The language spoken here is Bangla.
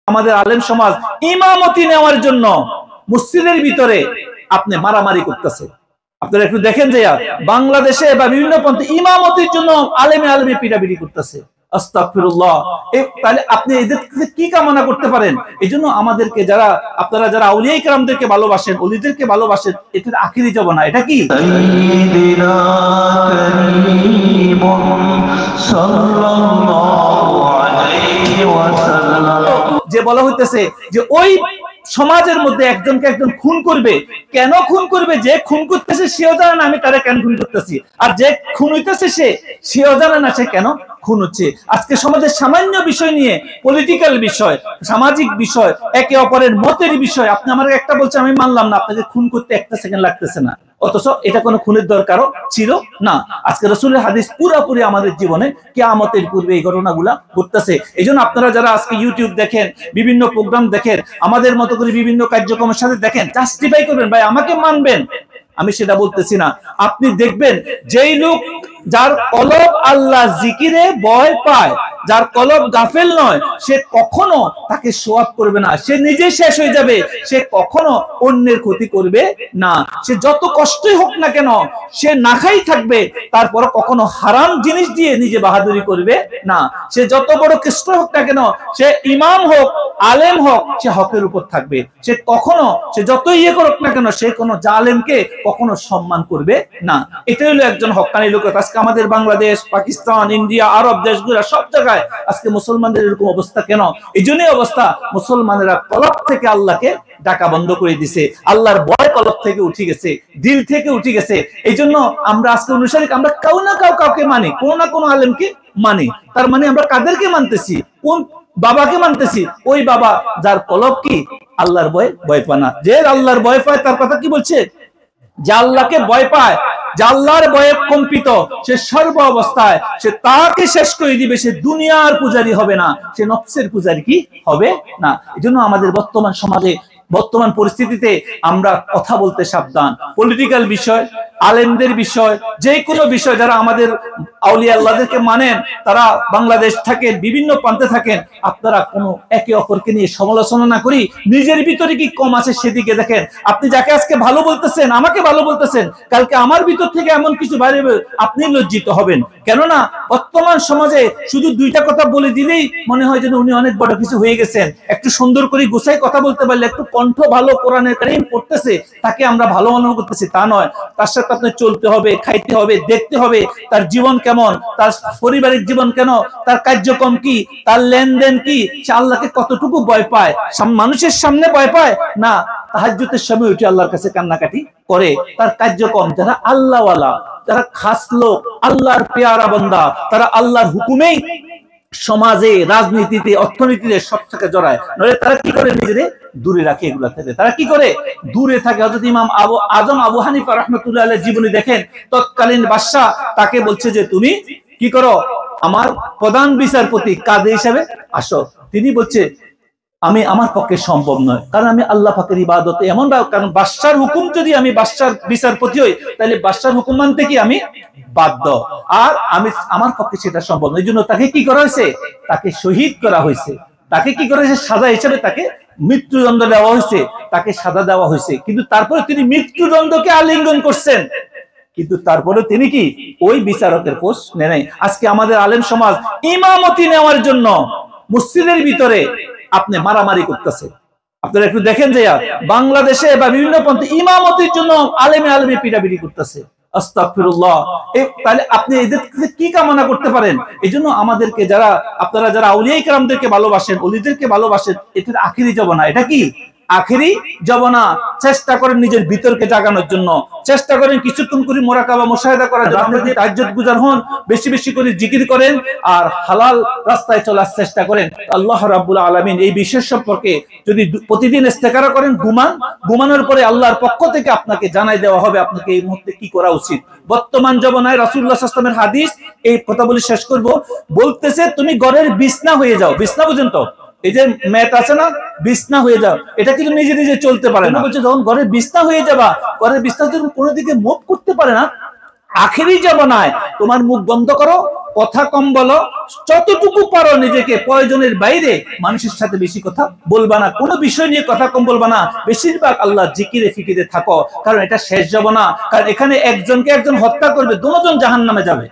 আমাদের আলেম সমাজ ইমামতি নেওয়ার জন্য মসজিদের ভিতরে আপনি মারামারি করতেছে। আপনারা একটু দেখেন যে বাংলাদেশে বা বিভিন্ন পন্থে ইমামতির জন্য আলেমে পিটাপিটি করতেছে। আস্তাগফিরুল্লাহ। তাহলে আপনি এদের কাছে কি কামনা করতে পারেন? এই জন্য আমাদেরকে আপনারা যারা আউলিয়া ইকরামদেরকে ভালোবাসেন, ওলিদেরকে ভালোবাসেন, এটার আখিরি জবানা এটা কি? সাইয়্যিদিনা কারীমুন সাল্লাল্লাহু আলাইহি ওয়াসাল্লাম, যে বলা হইতেছে যে ওই সমাজের মধ্যে একজনকে একজন খুন করবে। কেন খুন করবে? যে খুন করতেছে সেও জানে না আমি তারে কেন খুন করতেছি, আর যে খুন হইতেছে সেও জানে না সে কেন খুন হচ্ছে। আজকে সমাজের সামান্য বিষয় নিয়ে, পলিটিক্যাল বিষয়, সামাজিক বিষয়, একে অপরের মতের বিষয়, আপনি আমার একটা বলছে আমি মানলাম না, আপনাকে খুন করতে একটা সেকেন্ড লাগতেছে না, অথচ এটা কোনো খুনের দরকারও ছিল না। আজকে রাসূলের হাদিস পুরোপুরি আমাদের জীবনে কিয়ামতের পূর্বে এই ঘটনাগুলা ঘটতেছে। এই জন্য আপনারা যারা আজকে ইউটিউব দেখেন, বিভিন্ন প্রোগ্রাম দেখেন, আমাদের মতো করে বিভিন্ন কার্যক্রমের সাথে দেখেন, জাস্টিফাই করবেন, ভাই আমাকে মানবেন, আমি সেটা বলতেছি না। আপনি দেখবেন যেই লোক যার কলব আল্লাহ জিকিরে ভয় পায়, যার কলব গাফেল নয়, সে কখনো তাকে সোয়াব করবে না, সে নিজে শেষ হয়ে যাবে, সে কখনো অন্যের ক্ষতি করবে না। সে যত কষ্টই হোক না কেন, সে না খাই থাকবে, তারপর কখনো হারাম জিনিস দিয়ে নিজে বাহাদুরি করবে না। সে যত বড় কষ্ট হোক না কেন, সে ইমাম হোক, আলেম হোক, সে হকের উপর থাকবে। সে কখনো, সে যত ইয়ে করুক না কেন, সে কোনো জালেমকে কখনো সম্মান করবে না। এটাই হলো একজন হক্কানি লোক। আজকে আমাদের বাংলাদেশ, পাকিস্তান, ইন্ডিয়া, আরব দেশগুলো সব জায়গায় আজকে মুসলমানদের এরকম অবস্থা কেন? এই জন্যই অবস্থা, মুসলমানেরা কলব থেকে আল্লাহকে ডাকা বন্ধ করে দিছে, আল্লাহর ভয় কলব থেকে উঠে গেছে, দিল থেকে উঠে গেছে। এই জন্য আমরা আজকে অনুসারী, আমরা কাউ না কাউকে মানি, কোনো না কোনো আলেমকে মানি। তার মানে আমরা কাদেরকে মানতেছি? কোন বাবাকে মানতেছি? ওই বাবা যার কলব কি আল্লাহর ভয় পায় না। যে আল্লাহর ভয় পায় তার কথা কি বলছে? যে আল্লাহকে ভয় পায়, যে আল্লাহর ভয়ে কম্পিত, সে সর্ব অবস্থায় সে তাকে শেষ করে দিবে। সে দুনিয়ার পূজারী হবে না, সে নফসের পূজারী কি হবে না। এই জন্য আমাদের বর্তমান সমাজে, বর্তমান পরিস্থিতিতে আমরা কথা বলতে সাবধান। পলিটিক্যাল বিষয়, আলেমদের বিষয়, যে কোনো বিষয়, যারা আমাদের আউলিয়া আল্লাহদেরকে মানেন, তারা বাংলাদেশ থাকেন, বিভিন্ন প্রান্তে থাকেন, আপনারা কোনো একে অপরকে নিয়ে সমালোচনা না করি, নিজের ভিতরে কি কম আছে সেদিকে দেখেন। আপনি যাকে আজকে ভালো বলতেছেন, আমাকে ভালো বলতেছেন, কালকে আমার ভিতর থেকে এমন কিছু বাইরে আপনি লজ্জিত হবেন। কেননা বর্তমান সমাজে শুধু দুইটা কথা বলে দিলেই মনে হয় যেন উনি অনেক বড় কিছু হয়ে গেছেন। একটু সুন্দর করে গোছাই কথা বলতে পারলে, একটু কণ্ঠ ভালো, কোরআনের কারীম পড়তেছে, তাকে আমরা ভালো মনে করতেছি, তা নয়। তার সাথে আপনি চলতে হবে, খাইতে হবে, দেখতে হবে তার জীবন কেমন, তার পারিবারিক জীবন কেন, তার কার্যক্রম কি, তার লেনদেন কি, সে আল্লাহকে কতটুকু ভয় পায়, মানুষের সামনে ভয় পায় না তাহাজ্জুদের সময় উঠে আল্লাহর কাছে কান্নাকাটি করে। তার কার্যক্রম, যারা আল্লাহওয়ালা, যারা খাস লোক, আল্লাহর পেয়ারা বান্দা, তারা আল্লাহর হুকুমেই সমাজে, রাজনীতিতে, অর্থনীতিতে সব থেকে জড়ায়। নইলে তারা কি করে? নিজেদের দূরে রাখে এগুলা থেকে, তারা কি করে? দূরে থাকে। হযরত ইমাম আজম আবু হানিফা রাহমাতুল্লাহ আলাইহির জীবনী দেখেন, তৎকালীন বাদশা তাকে বলছে যে তুমি কি করো, আমার প্রধান বিচারপতি কাজী হিসেবে আসো। তিনি বলছে আমি, আমার পক্ষে সম্ভব নয়, কারণ আমি আল্লাহ পাকের ইবাদতে এমন, কারণ বাদশার হুকুম, যদি আমি বাদশার বিচারপতি হই, তাহলে বাদশার হুকুম মানতে কি আমি বাধ্য, আর আমার পক্ষে সেটা সম্ভব নয়। এই জন্য তাকে কি করা হয়েছে? তাকে শহীদ করা হয়েছে। তাকে কি করা হয়েছে? সাজা হিসেবে তাকে মৃত্যুদণ্ড দেওয়া হয়েছে, তাকে সাজা দেওয়া হয়েছে। কিন্তু তারপরে তিনি মৃত্যুদণ্ডকে আলিঙ্গন করছেন, কিন্তু তারপরে তিনি কি ওই বিচারকের পোস্ট নেন নাই। আজকে আমাদের আলেম সমাজ ইমামতি নেওয়ার জন্য মসজিদের ভিতরে আপনি মারামারি করতেছে। আপনারা একটু দেখেন যে বাংলাদেশে বা বিভিন্ন পন্থে ইমামতির জন্য আলেমে পিটাপিটি করতেছে। আস্তাগফিরুল্লাহ। তাহলে আপনি এদের কাছে কি কামনা করতে পারেন? এই জন্য আমাদেরকে আপনারা যারা আউলিয়া ইকরামদেরকে ভালোবাসেন, ওলিদেরকে ভালোবাসেন, এটার আখিরি জবানা এটা কি? আখেরি জবানা। চেষ্টা করেন নিজের ভিতরকে জাগানোর জন্য, চেষ্টা করেন কিছুক্ষণ করে মুরাকাবা মুশাহাদা করার জন্য, আপনি তাহাজ্জুদ গুজার হন, বেশি বেশি করে জিকির করেন, আর হালাল রাস্তায় চলার চেষ্টা করেন। আল্লাহ রাব্বুল আলামিন এই বিষয় সম্পর্কে যদি প্রতিদিন ইস্তেখারা করেন, ঘুমানোর পরে আল্লাহর পক্ষ থেকে আপনাকে জানাই দেওয়া হবে আপনাকে এই মুহূর্তে কি করা উচিত। বর্তমান জমানায় রাসূলুল্লাহ সাল্লাল্লাহু আলাইহি ওয়াসাল্লামের হাদিস, এই কথা বলে শেষ করব, বলতেছে তুমি ঘরের বিছনা হয়ে যাও। বিছনা পর্যন্ত, এই যে ম্যাট আছে না, বিছনা হয়ে যাও, এটা কিন্তু নিজে নিজে চলতে পারে না। বলছে যখন ঘরের বিছনা হয়ে যাবা, ঘরের বিছনা যখন কোনো দিকে মুভ করতে পারে না, আখেরি জামানায় তোমার মুখ বন্ধ করো, কথা কম বলো, যতটুকু পারো নিজেকে প্রয়োজনের বাইরে মানুষের সাথে বেশি কথা বলবা না, কোনো বিষয় নিয়ে কথা কম বলবা না, বেশিরভাগ আল্লাহ জিকিরে ফিকিরে থাকো, কারণ এটা শেষ জামানা। কারণ এখানে একজনকে একজন হত্যা করবে, দুজন জাহান্নামে যাবে।